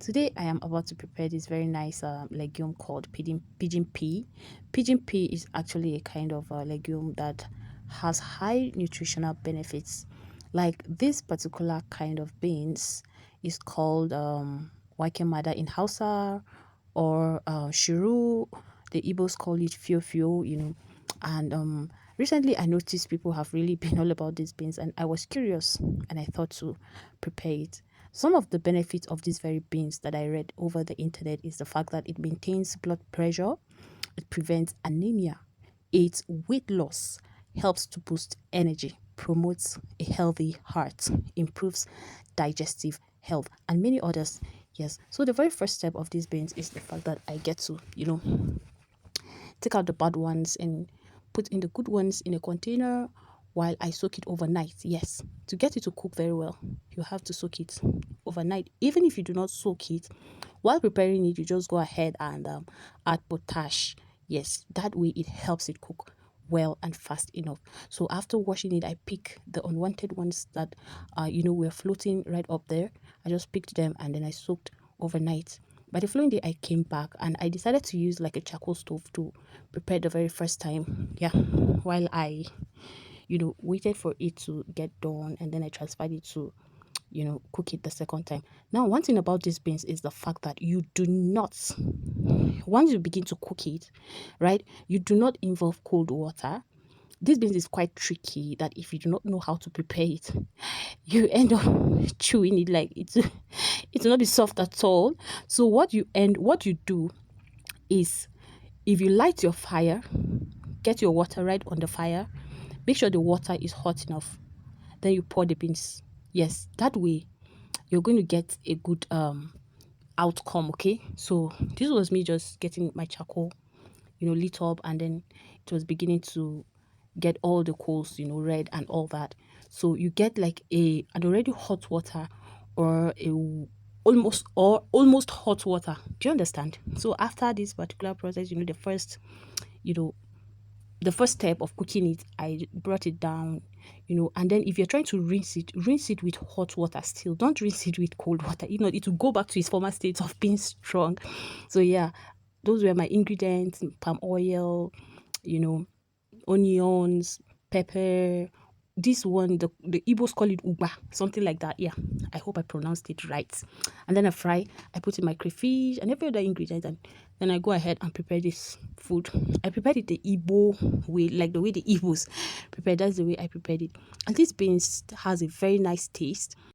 Today I am about to prepare this very nice legume called pigeon pea. Pigeon pea is actually a kind of legume that has high nutritional benefits. Like this particular kind of beans is called wakemada in Hausa or shiru. The Igbos call it fio fio, And recently I noticed people have really been all about these beans, and I was curious and I thought to prepare it. Some of the benefits of these very beans that I read over the internet is the fact that it maintains blood pressure, it prevents anemia, aids weight loss, helps to boost energy, promotes a healthy heart, improves digestive health, and many others. Yes. So the very first step of these beans is the fact that I get to, take out the bad ones and put in the good ones in a container while I soak it overnight. Yes, to get it to cook very well, you have to soak it overnight. Even if you do not soak it, while preparing it, you just go ahead and add potash. Yes, that way it helps it cook well and fast enough. So after washing it, I pick the unwanted ones that were floating right up there. I just picked them and then I soaked overnight. By the following day, I came back and I decided to use like a charcoal stove to prepare the very first time. Yeah, while I, waited for it to get done and then I transferred it to, cook it the second time. Now, one thing about these beans is the fact that you do not, once you begin to cook it, right, you do not involve cold water. This beans is quite tricky that if you do not know how to prepare it, you end up chewing it like it will not be soft at all. So what you do is, if you light your fire, get your water right on the fire, make sure the water is hot enough, then you pour the beans. Yes, that way you're going to get a good outcome. Okay, so this was me just getting my charcoal lit up, and then it was beginning to get all the coals red and all that. So you get like an already hot water, or a almost hot water. Do you understand? So after this particular process, you know the first step of cooking it, I brought it down, and then if you're trying to rinse it with hot water still. Don't rinse it with cold water. It will go back to its former state of being strong. So yeah, those were my ingredients: palm oil, you know, onions, pepper. This one, the Igbos call it uba, something like that. Yeah, I hope I pronounced it right. And then I put in my crayfish and every other ingredient, and then I go ahead and prepare this food. I prepared it the Igbo way, like the way the Igbos prepared. That's the way I prepared it. And this beans has a very nice taste.